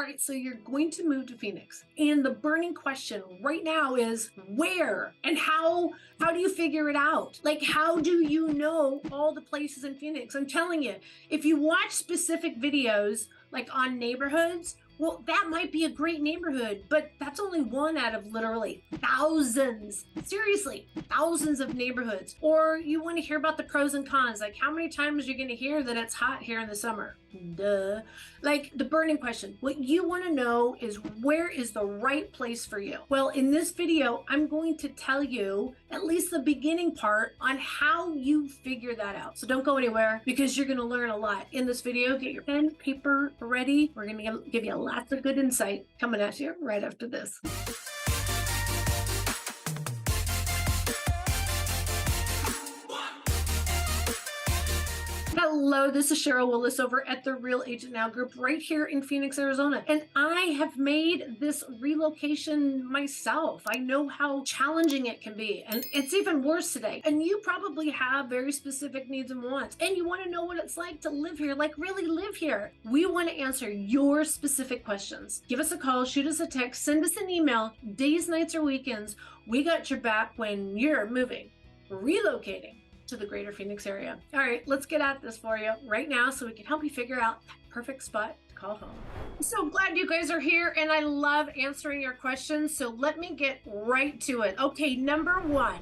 All right, so you're going to move to Phoenix. And the burning question right now is where and how do you figure it out? Like, how do you know all the places in Phoenix? I'm telling you, if you watch specific videos like on neighborhoods, well, that might be a great neighborhood, but that's only one out of literally thousands, seriously, thousands of neighborhoods. Or you want to hear about the pros and cons, like how many times you're going to hear that it's hot here in the summer? Duh. Like the burning question, what you want to know is where is the right place for you? Well, in this video, I'm going to tell you at least the beginning part on how you figure that out. So don't go anywhere because you're going to learn a lot in this video. Get your pen, paper ready. We're going to give you lots of good insight coming at you right after this. Hello, this is Sheryl Willis over at the Real Agent Now group right here in Phoenix, Arizona. And I have made this relocation myself. I know how challenging it can be, and it's even worse today. And you probably have very specific needs and wants, and you want to know what it's like to live here, like really live here. We want to answer your specific questions. Give us a call, shoot us a text, send us an email, days, nights, or weekends. We got your back when you're moving, relocating to the greater Phoenix area. All right, let's get at this for you right now so we can help you figure out that perfect spot to call home. I'm so glad you guys are here and I love answering your questions. So let me get right to it. Okay, number one,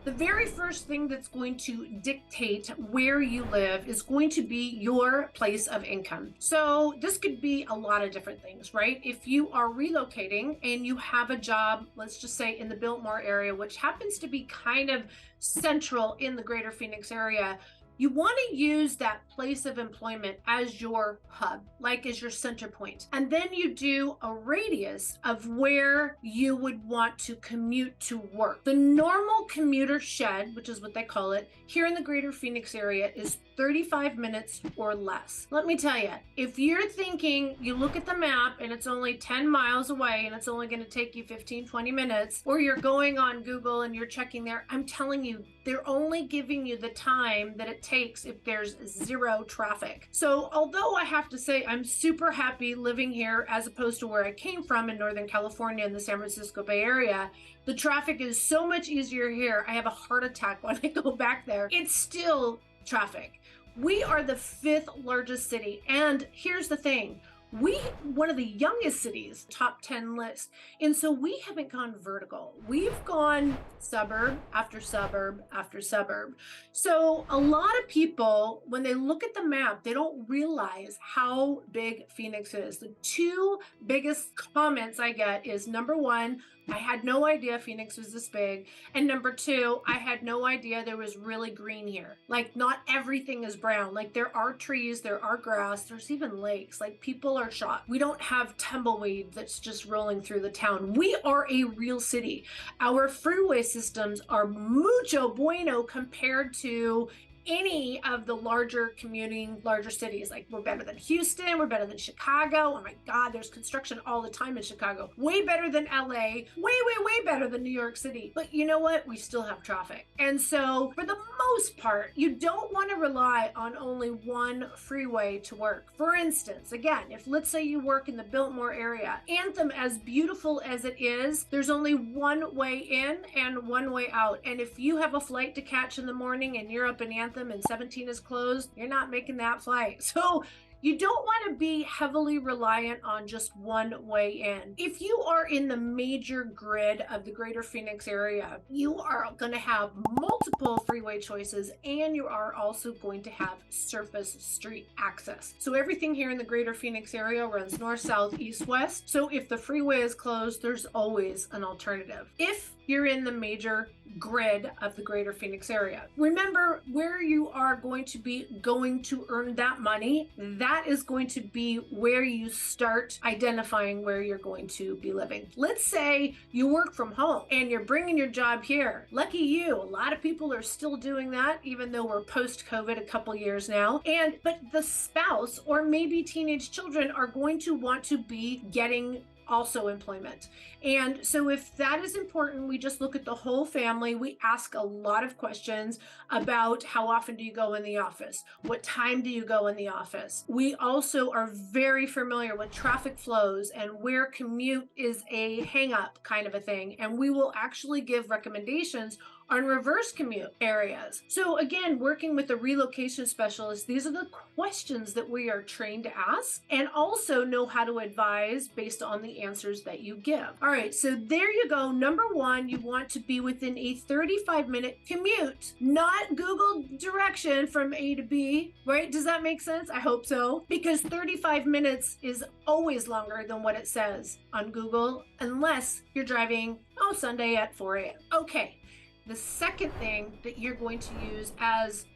the very first thing that's going to dictate where you live is going to be your place of income. So this could be a lot of different things, right? If you are relocating and you have a job, let's just say in the Biltmore area, which happens to be kind of central in the greater Phoenix area, you want to use that place of employment as your hub, like as your center point. And then you do a radius of where you would want to commute to work. The normal commuter shed, which is what they call it, here in the greater Phoenix area is 35 minutes or less. Let me tell you, if you're thinking, you look at the map and it's only 10 miles away and it's only going to take you 15, 20 minutes, or you're going on Google and you're checking there, I'm telling you, they're only giving you the time that it takes if there's zero traffic. So although I have to say I'm super happy living here as opposed to where I came from in Northern California in the San Francisco Bay Area, the traffic is so much easier here. I have a heart attack when I go back there. It's still traffic. We are the 5th largest city. And here's the thing. One of the youngest cities, top 10 list. And so we haven't gone vertical. We've gone suburb after suburb after suburb. So a lot of people, when they look at the map, they don't realize how big Phoenix is. The two biggest comments I get is number one, I had no idea Phoenix was this big. And number two, I had no idea there was really green here. Like not everything is brown. Like there are trees, there are grass, there's even lakes. Like people are shocked. We don't have tumbleweed that's just rolling through the town. We are a real city. Our freeway systems are mucho bueno compared to any of the larger cities. Like we're better than Houston, we're better than Chicago. Oh my God, there's construction all the time in Chicago. Way better than LA, way better than New York City. But you know what? We still have traffic. And so for the most part, you don't want to rely on only one freeway to work. For instance, again, if let's say you work in the Biltmore area, Anthem, as beautiful as it is, there's only one way in and one way out. And if you have a flight to catch in the morning and you're up in Anthem and 17 is closed, you're not making that flight. So you don't want to be heavily reliant on just one way in. If you are in the major grid of the greater Phoenix area, you are going to have multiple freeway choices and you are also going to have surface street access. So everything here in the greater Phoenix area runs north, south, east, west. So if the freeway is closed, there's always an alternative. If you're in the major grid of the greater Phoenix area, remember where you are going to earn that money. That is going to be where you start identifying where you're going to be living. Let's say you work from home and you're bringing your job here. Lucky you. A lot of people are still doing that, even though we're post-COVID a couple years now. But the spouse or maybe teenage children are going to want to be getting also employment. And so if that is important, we just look at the whole family. We ask a lot of questions about how often do you go in the office? What time do you go in the office? We also are very familiar with traffic flows and where commute is a hang up kind of a thing. And we will actually give recommendations on reverse commute areas. So again, working with a relocation specialist, these are the questions that we are trained to ask and also know how to advise based on the answers that you give. All right, so there you go. Number one, you want to be within a 35-minute commute, not Google direction from A to B, right? Does that make sense? I hope so, because 35 minutes is always longer than what it says on Google, unless you're driving Sunday at 4 a.m. Okay. The second thing that you're going to use as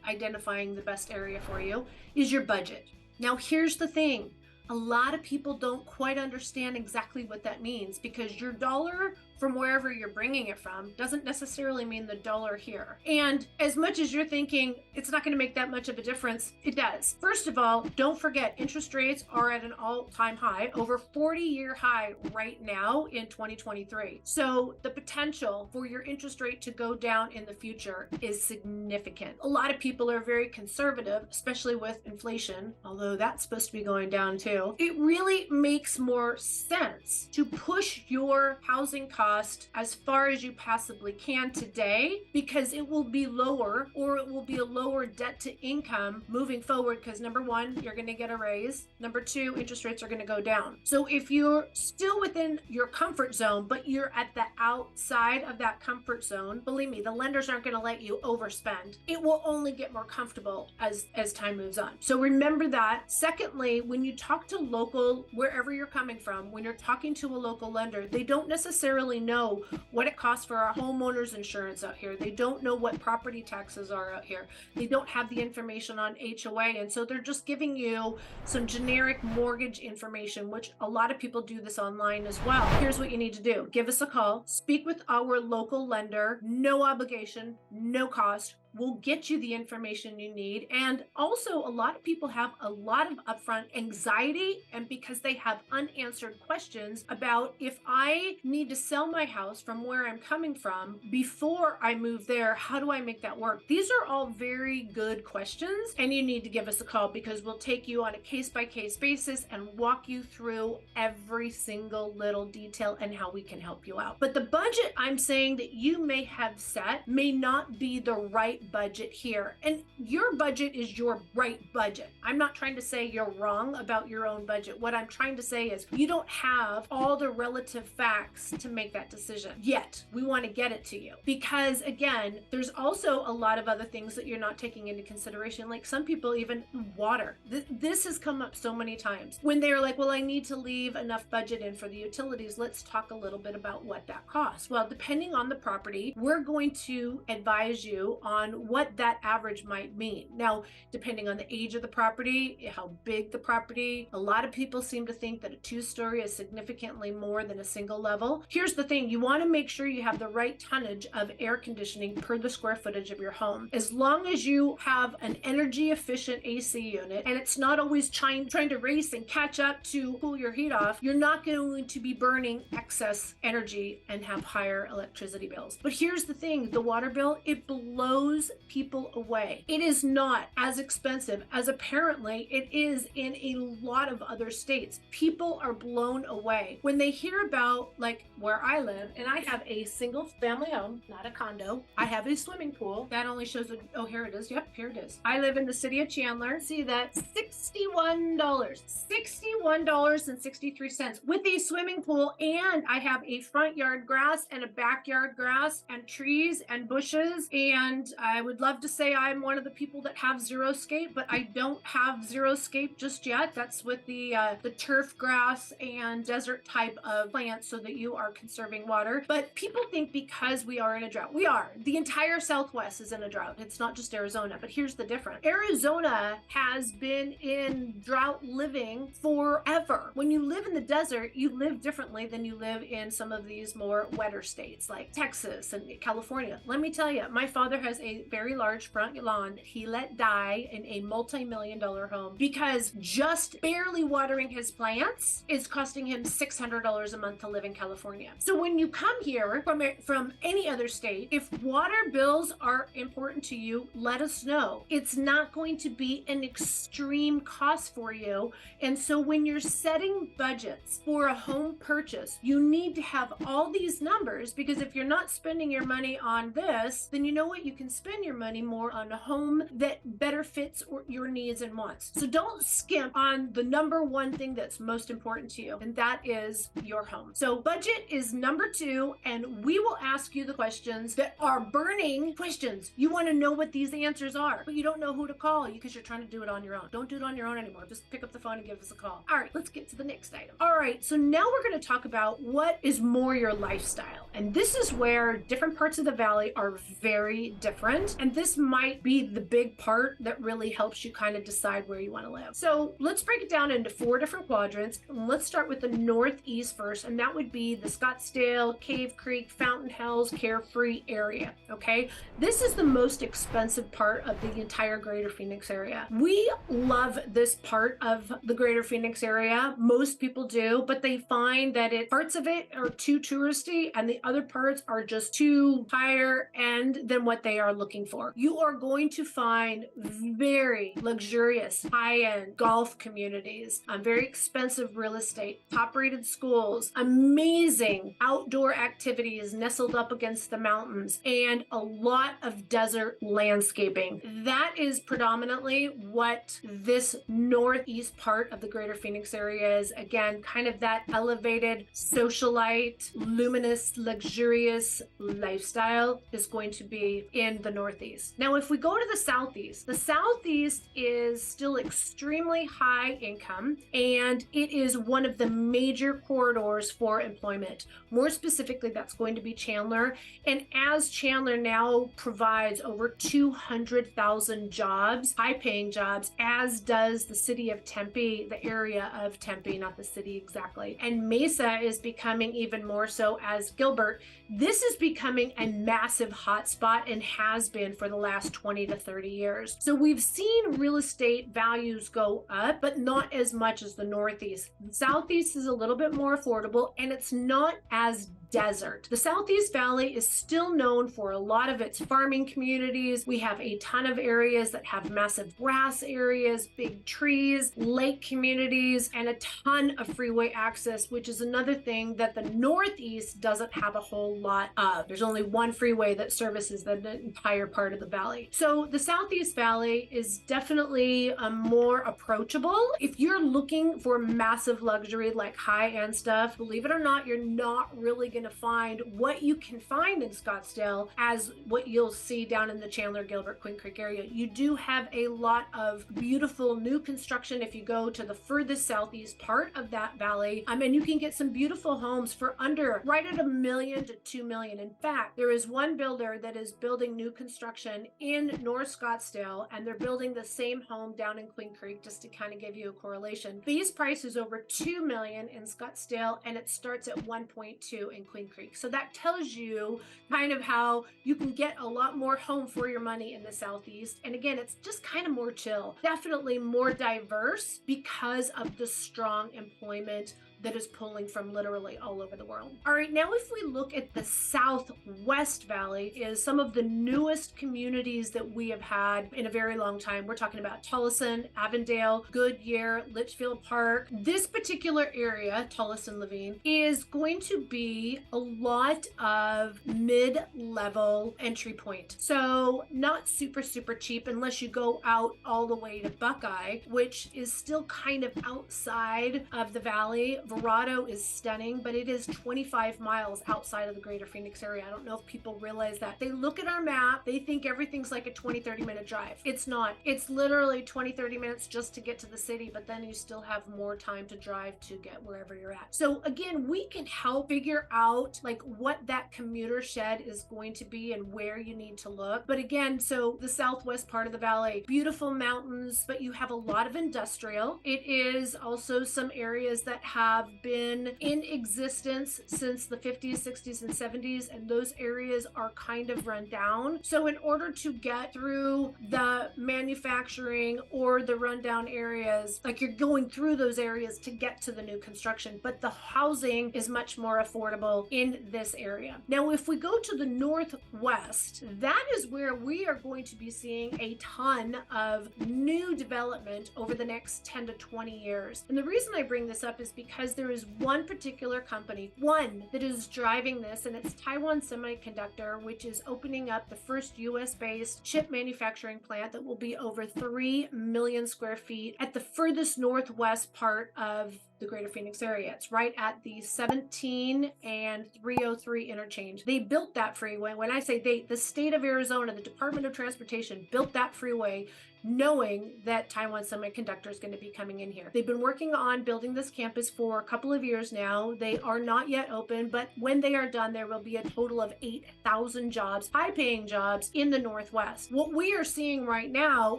identifying the best area for you is your budget. Now, here's the thing. A lot of people don't quite understand exactly what that means, because your dollar from wherever you're bringing it from doesn't necessarily mean the dollar here. And as much as you're thinking it's not going to make that much of a difference, it does. First of all, don't forget interest rates are at an all-time high, over 40-year high right now in 2023. So the potential for your interest rate to go down in the future is significant. A lot of people are very conservative, especially with inflation, although that's supposed to be going down too. It really makes more sense to push your housing costs as far as you possibly can today, because it will be lower, or it will be a lower debt to income moving forward, because number one, you're going to get a raise. Number two, interest rates are going to go down. So if you're still within your comfort zone, but you're at the outside of that comfort zone, believe me, the lenders aren't going to let you overspend. It will only get more comfortable as time moves on. So remember that. Secondly, when you talk to local, wherever you're coming from, when you're talking to a local lender, they don't necessarily know what it costs for our homeowners insurance out here. They don't know what property taxes are out here. They don't have the information on HOA. And so they're just giving you some generic mortgage information, which a lot of people do this online as well. Here's what you need to do. Give us a call, speak with our local lender, no obligation, no cost. We'll get you the information you need. And also, a lot of people have a lot of upfront anxiety, and because they have unanswered questions about, if I need to sell my house from where I'm coming from before I move there, how do I make that work? These are all very good questions, and you need to give us a call, because we'll take you on a case-by-case basis and walk you through every single little detail and how we can help you out. But the budget I'm saying that you may have set may not be the right budget here. And your budget is your right budget. I'm not trying to say you're wrong about your own budget. What I'm trying to say is you don't have all the relative facts to make that decision yet. We want to get it to you, because again, there's also a lot of other things that you're not taking into consideration. Like some people, even water. This has come up so many times when they're like, well, I need to leave enough budget in for the utilities. Let's talk a little bit about what that costs. Well, depending on the property, we're going to advise you on what that average might mean. Now, depending on the age of the property, how big the property, a lot of people seem to think that a two-story is significantly more than a single level. Here's the thing. You want to make sure you have the right tonnage of air conditioning per the square footage of your home. As long as you have an energy efficient AC unit, and it's not always trying to race and catch up to cool your heat off, you're not going to be burning excess energy and have higher electricity bills. But here's the thing, the water bill, it blows people away. It is not as expensive as apparently it is in a lot of other states. People are blown away when they hear about, like, where I live, and I have a single family home, not a condo. I have a swimming pool. That only shows that, oh, here it is. Yep, here it is. I live in the city of Chandler. See that? $61. $61.63 with a swimming pool, and I have a front yard grass and a backyard grass and trees and bushes, and I would love to say I'm one of the people that have xeriscape, but I don't have xeriscape just yet. That's with the turf grass and desert type of plants, so that you are conserving water. But people think because we are in a drought, we are. The entire Southwest is in a drought. It's not just Arizona, but here's the difference. Arizona has been in drought living forever. When you live in the desert, you live differently than you live in some of these more wetter states like Texas and California. Let me tell you, my father has a a very large front lawn that he let die in a multi-million-dollar home because just barely watering his plants is costing him $600 a month to live in California. So when you come here from any other state, if water bills are important to you, let us know. It's not going to be an extreme cost for you. And so when you're setting budgets for a home purchase, you need to have all these numbers, because if you're not spending your money on this, then you know what? You can spend your money more on a home that better fits your needs and wants. So don't skimp on the number one thing that's most important to you, and that is your home. So budget is number 2, and we will ask you the questions that are burning questions. You want to know what these answers are, but you don't know who to call because you're trying to do it on your own. Don't do it on your own anymore. Just pick up the phone and give us a call. All right, let's get to the next item. All right, so now we're going to talk about what is more your lifestyle. And this is where different parts of the valley are very different. And this might be the big part that really helps you kind of decide where you want to live. So let's break it down into 4 different quadrants. Let's start with the northeast first, and that would be the Scottsdale, Cave Creek, Fountain Hills, Carefree area. Okay, this is the most expensive part of the entire greater Phoenix area. We love this part of the greater Phoenix area. Most people do, but they find that parts of it are too touristy and the other parts are just too higher end than what they are looking for. You are going to find very luxurious, high-end golf communities, very expensive real estate, top-rated schools, amazing outdoor activities nestled up against the mountains, and a lot of desert landscaping. That is predominantly what this northeast part of the greater Phoenix area is. Again, kind of that elevated socialite, luminous, luxurious lifestyle is going to be in the northeast. Now, if we go to the southeast is still extremely high income, and it is one of the major corridors for employment. More specifically, that's going to be Chandler. And as Chandler now provides over 200,000 jobs, high-paying jobs, as does the city of Tempe, the area of Tempe, not the city exactly. And Mesa is becoming even more so as Gilbert. This is becoming a massive hotspot and has been for the last 20 to 30 years. So we've seen real estate values go up, but not as much as the Northeast. The Southeast is a little bit more affordable, and it's not as desert. The Southeast Valley is still known for a lot of its farming communities. We have a ton of areas that have massive grass areas, big trees, lake communities, and a ton of freeway access, which is another thing that the Northeast doesn't have a whole lot of. There's only one freeway that services the entire part of the valley. So the Southeast Valley is definitely more approachable. If you're looking for massive luxury, like high-end stuff, believe it or not, you're not really going to find what you can find in Scottsdale as what you'll see down in the Chandler, Gilbert, Queen Creek area. You do have a lot of beautiful new construction if you go to the furthest southeast part of that valley. And you can get some beautiful homes for under right at $1 million to $2 million. In fact, there is one builder that is building new construction in North Scottsdale, and they're building the same home down in Queen Creek, just to kind of give you a correlation. Base price is over $2 million in Scottsdale, and it starts at 1.2 in Queen Creek. So that tells you kind of how you can get a lot more home for your money in the Southeast. And again, it's just kind of more chill, definitely more diverse because of the strong employment that is pulling from literally all over the world. All right, now if we look at the Southwest Valley, is some of the newest communities that we have had in a very long time. We're talking about Tolleson, Avondale, Goodyear, Litchfield Park. This particular area, Tolleson Levine, is going to be a lot of mid-level entry point. So not super, super cheap unless you go out all the way to Buckeye, which is still kind of outside of the valley. Verrado is stunning, but it is 25 miles outside of the greater Phoenix area. I don't know if people realize that. They look at our map, they think everything's like a 20-30 minute drive. It's not. It's literally 20-30 minutes just to get to the city, but then you still have more time to drive to get wherever you're at. So again, we can help figure out like what that commuter shed is going to be and where you need to look. But again, so the southwest part of the valley, beautiful mountains, but you have a lot of industrial. It is also some areas that have have been in existence since the 50s, 60s, and 70s, and those areas are kind of run down. So in order to get through the manufacturing or the rundown areas, like you're going through those areas to get to the new construction, but the housing is much more affordable in this area. Now, if we go to the northwest, that is where we are going to be seeing a ton of new development over the next 10 to 20 years. And the reason I bring this up is because there is one particular company, one that is driving this, and it's Taiwan Semiconductor, which is opening up the first US-based chip manufacturing plant that will be over 3 million square feet at the furthest northwest part of the greater Phoenix area. It's right at the 17 and 303 interchange. They built that freeway. When I say they, the state of Arizona, the Department of Transportation built that freeway knowing that Taiwan Semiconductor is going to be coming in here. They've been working on building this campus for a couple of years now. They are not yet open, but when they are done, there will be a total of 8,000 jobs, high-paying jobs in the Northwest. What we are seeing right now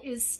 is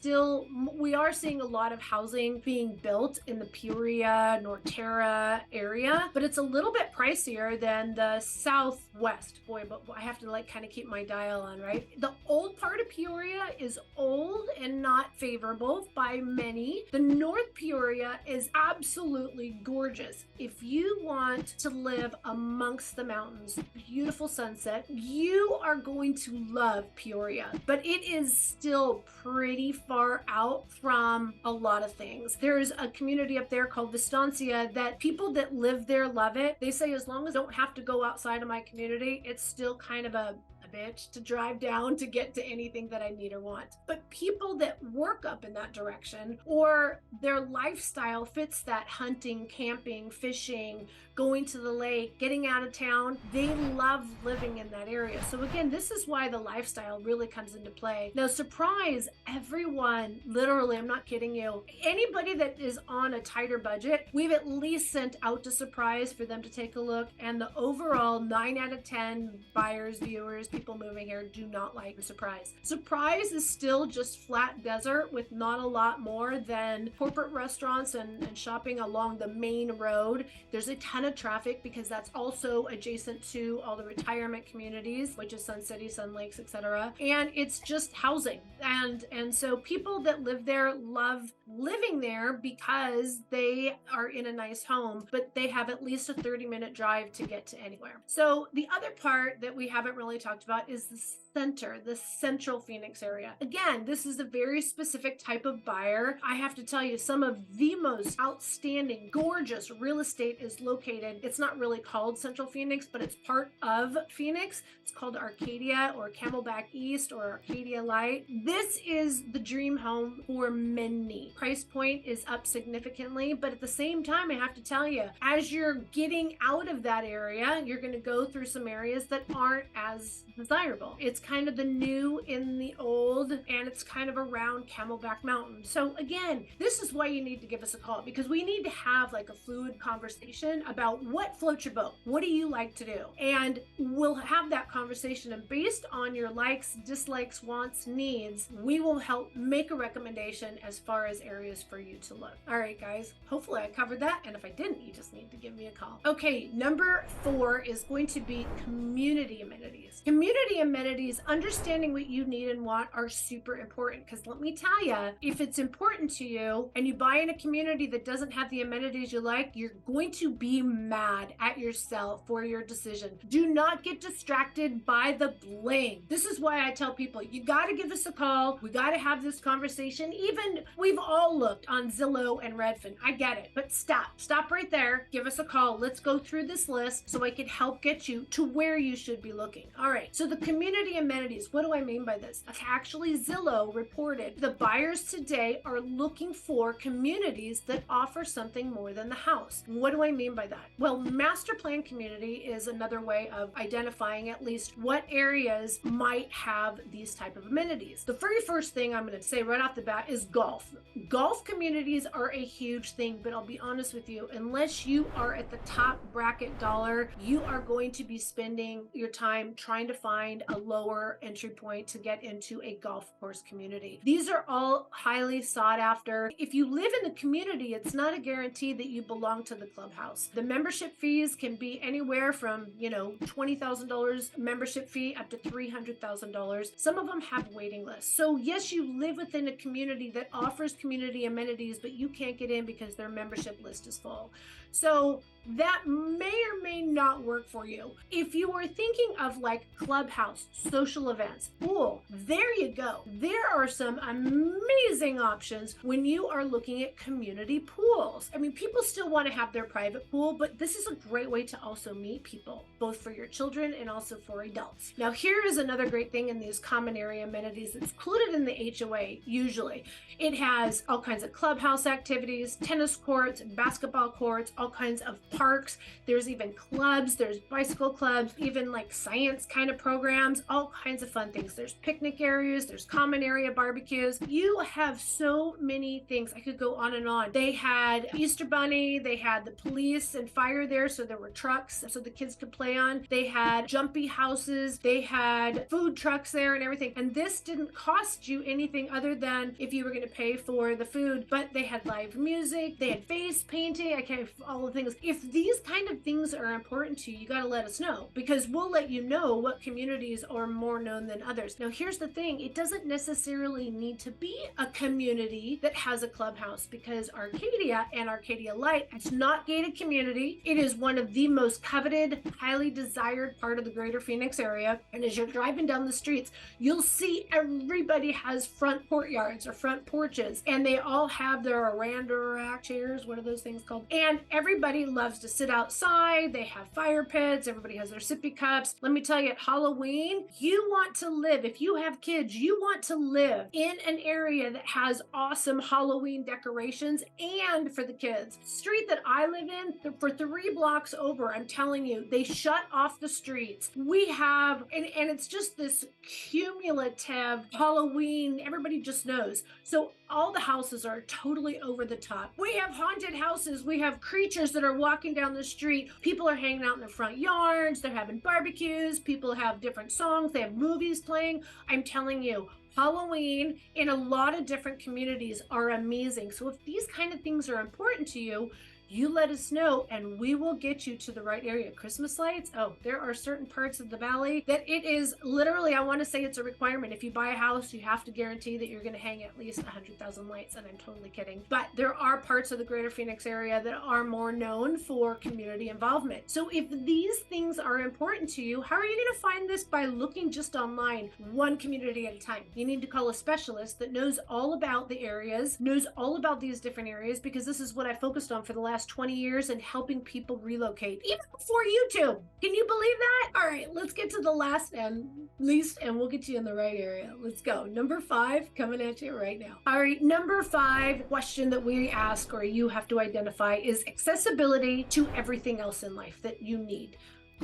we are seeing a lot of housing being built in the Peoria, Norterra area, but it's a little bit pricier than the Southwest. Boy, but I have to kind of keep my dial on, right? The old part of Peoria is old and not favorable by many. The North Peoria is absolutely gorgeous. If you want to live amongst the mountains, beautiful sunset, you are going to love Peoria, but it is still pretty far out from a lot of things. There's a community up there called Vistancia that people that live there love it. They say as long as I don't have to go outside of my community, it's still kind of a bitch to drive down to get to anything that I need or want. But people that work up in that direction, or their lifestyle fits that hunting, camping, fishing, going to the lake, getting out of town, they love living in that area. So again, this is why the lifestyle really comes into play. Now, surprise, everyone, literally, I'm not kidding you, anybody that is on a tighter budget, we've at least sent out to Surprise for them to take a look, and the overall 9 out of 10 buyers, viewers, people moving here do not like Surprise. Surprise is still just flat desert with not a lot more than corporate restaurants and shopping along the main road. There's a ton of traffic because that's also adjacent to all the retirement communities, which is Sun City, Sun Lakes, etc. And it's just housing. And so people that live there love living there because they are in a nice home, but they have at least a 30-minute drive to get to anywhere. So the other part that we haven't really talked about is the center, the central Phoenix area. Again, this is a very specific type of buyer. I have to tell you, some of the most outstanding, gorgeous real estate is located. It's not really called Central Phoenix, but it's part of Phoenix. It's called Arcadia or Camelback East or Arcadia Light. This is the dream home for many. Price point is up significantly, but at the same time, I have to tell you, as you're getting out of that area, you're going to go through some areas that aren't as desirable. It's kind of the new in the old, and it's kind of around Camelback Mountain. So again, this is why you need to give us a call, because we need to have like a fluid conversation about what floats your boat. What do you like to do? And we'll have that conversation, and based on your likes, dislikes, wants, needs, we will help make a recommendation as far as areas for you to look. All right, guys, hopefully I covered that. And if I didn't, you just need to give me a call. Okay, number 4 is going to be community amenities. Community amenities, understanding what you need and want, are super important, because let me tell you, if it's important to you and you buy in a community that doesn't have the amenities you like, you're going to be mad at yourself for your decision. Do not get distracted by the bling. This is why I tell people, you got to give us a call. We got to have this conversation. Even we've all looked on Zillow and Redfin. I get it, but stop right there. Give us a call. Let's go through this list so I can help get you to where you should be looking. All right. So the community amenities, what do I mean by this? Actually, Zillow reported the buyers today are looking for communities that offer something more than the house. What do I mean by that? Well, master plan community is another way of identifying at least what areas might have these type of amenities. The very first thing I'm going to say right off the bat is golf. Golf communities are a huge thing, but I'll be honest with you, unless you are at the top bracket dollar, you are going to be spending your time trying to find a low lower entry point to get into a golf course community. These are all highly sought after. If you live in the community, it's not a guarantee that you belong to the clubhouse. The membership fees can be anywhere from, $20,000 membership fee up to $300,000. Some of them have waiting lists. So yes, you live within a community that offers community amenities, but you can't get in because their membership list is full. So that may or may not work for you. If you are thinking of like clubhouse, social events, pool, there you go. There are some amazing options when you are looking at community pools. I mean, people still want to have their private pool, but this is a great way to also meet people, both for your children and also for adults. Now, here is another great thing in these common area amenities that's included in the HOA usually. It has all kinds of clubhouse activities, tennis courts, basketball courts, all kinds of parks. There's even clubs, there's bicycle clubs, even like science kind of programs, all kinds of fun things. There's picnic areas, there's common area barbecues. You have so many things. I could go on and on. They had Easter Bunny, they had the police and fire there, so there were trucks so the kids could play on. They had jumpy houses, they had food trucks there and everything. And this didn't cost you anything other than if you were going to pay for the food, but they had live music, they had face painting, all the things. If these kind of things are important to you, you got to let us know, because we'll let you know what communities are more known than others. Now, here's the thing. It doesn't necessarily need to be a community that has a clubhouse, because Arcadia and Arcadia Light, it's not gated community. It is one of the most coveted, highly desired part of the greater Phoenix area. And as you're driving down the streets, you'll see everybody has front courtyards or front porches, and they all have their Aranda rack chairs. What are those things called? And everybody loves to sit outside. They have fire pits. Everybody has their sippy cups. Let me tell you, at Halloween, you want to live, if you have kids, you want to live in an area that has awesome Halloween decorations. And for the kids, the street that I live in, for 3 blocks over, I'm telling you, they shut off the streets. We have, and it's just this cumulative Halloween, everybody just knows. So all the houses are totally over the top. We have haunted houses. We have creatures that are walking down the street. People are hanging out in their front yards. They're having barbecues. People have different songs. They have movies playing. I'm telling you, Halloween in a lot of different communities are amazing. So if these kind of things are important to you, you let us know and we will get you to the right area. Christmas lights, there are certain parts of the valley that it is literally, I want to say it's a requirement. If you buy a house, you have to guarantee that you're going to hang at least 100,000 lights, and I'm totally kidding. But there are parts of the greater Phoenix area that are more known for community involvement. So if these things are important to you, how are you going to find this? By looking just online, one community at a time. You need to call a specialist that knows all about the areas, knows all about these different areas, because this is what I focused on for the last 20 years and helping people relocate, even before YouTube. Can you believe that? All right, let's get to the last and least, and we'll get you in the right area. Let's go. Number 5, coming at you right now. All right, number 5 question that we ask, or you have to identify, is accessibility to everything else in life that you need.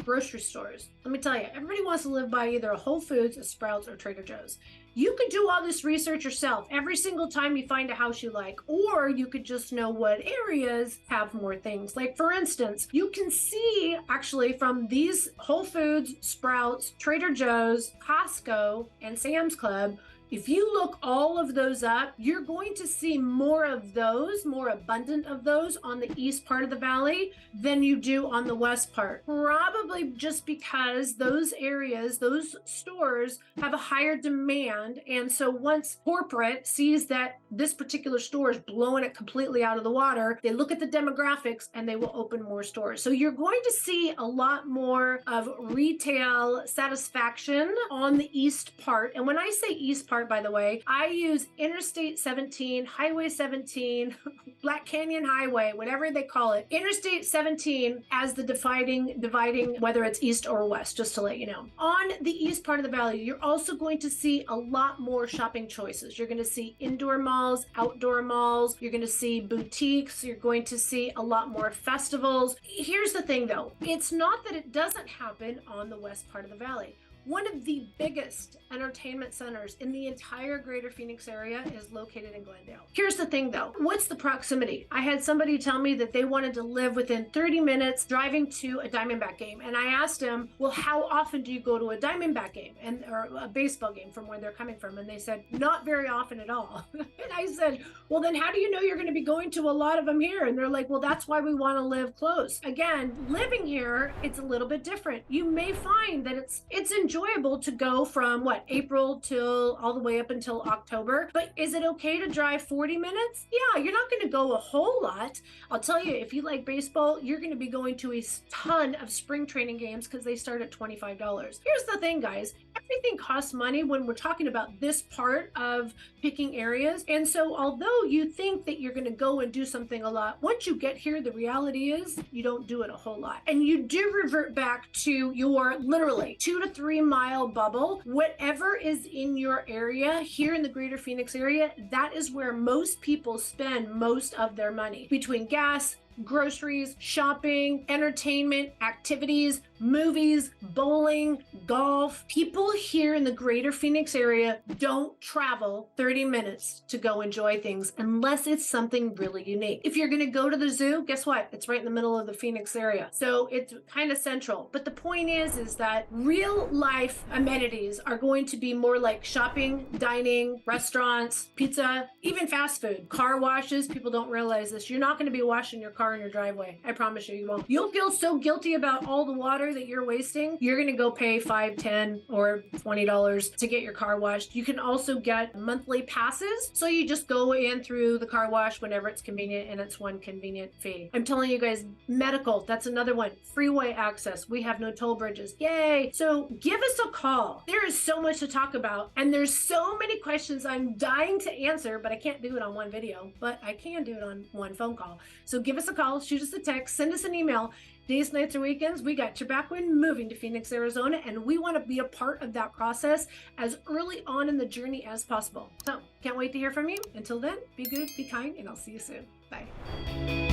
Grocery stores. Let me tell you, everybody wants to live by either a Whole Foods, a Sprouts, or Trader Joe's. You could do all this research yourself every single time you find a house you like, or you could just know what areas have more things. Like, for instance, you can see actually from these Whole Foods, Sprouts, Trader Joe's, Costco, and Sam's Club, if you look all of those up, you're going to see more of those, more abundant of those on the east part of the valley than you do on the west part. Probably just because those areas, those stores have a higher demand. And so once corporate sees that this particular store is blowing it completely out of the water, they look at the demographics and they will open more stores. So you're going to see a lot more of retail satisfaction on the east part. And when I say east part, by the way, I use Interstate 17, Highway 17, Black Canyon Highway, whatever they call it, Interstate 17 as the dividing whether it's east or west, just to let you know. On the east part of the valley, you're also going to see a lot more shopping choices. You're going to see indoor malls, outdoor malls, you're going to see boutiques, you're going to see a lot more festivals. Here's the thing though, it's not that it doesn't happen on the west part of the valley. One of the biggest entertainment centers in the entire greater Phoenix area is located in Glendale. Here's the thing though, what's the proximity? I had somebody tell me that they wanted to live within 30 minutes driving to a Diamondback game. And I asked him, well, how often do you go to a Diamondback game or a baseball game from where they're coming from? And they said, not very often at all. And I said, well, then how do you know you're going to be going to a lot of them here? And they're like, well, that's why we want to live close. Again, living here, it's a little bit different. You may find that it's enjoyable to go from April till all the way up until October. But is it okay to drive 40 minutes? Yeah, you're not going to go a whole lot. I'll tell you, if you like baseball, you're going to be going to a ton of spring training games because they start at $25. Here's the thing, guys. Everything costs money when we're talking about this part of picking areas. And so although you think that you're going to go and do something a lot, once you get here, the reality is you don't do it a whole lot. And you do revert back to your literally 2 to 3 mile bubble. Whatever is in your area here in the greater Phoenix area, that is where most people spend most of their money between gas, groceries, shopping, entertainment, activities, movies, bowling, golf. People here in the greater Phoenix area don't travel 30 minutes to go enjoy things unless it's something really unique. If you're going to go to the zoo, guess what? It's right in the middle of the Phoenix area. So it's kind of central. But the point is that real life amenities are going to be more like shopping, dining, restaurants, pizza, even fast food, car washes. People don't realize this. You're not going to be washing your car in your driveway. I promise you, you won't. You'll feel so guilty about all the water that you're wasting. You're going to go pay $5, $10, or $20 to get your car washed. You can also get monthly passes. So you just go in through the car wash whenever it's convenient, and it's one convenient fee. I'm telling you guys, medical, that's another one. Freeway access. We have no toll bridges. Yay. So give us a call. There is so much to talk about, and there's so many questions I'm dying to answer, but I can't do it on one video, but I can do it on one phone call. So give us a call, shoot us a text, send us an email. Days, nights, or weekends, we got your back when moving to Phoenix, Arizona, and we want to be a part of that process as early on in the journey as possible. So can't wait to hear from you. Until then, be good, be kind, and I'll see you soon. Bye.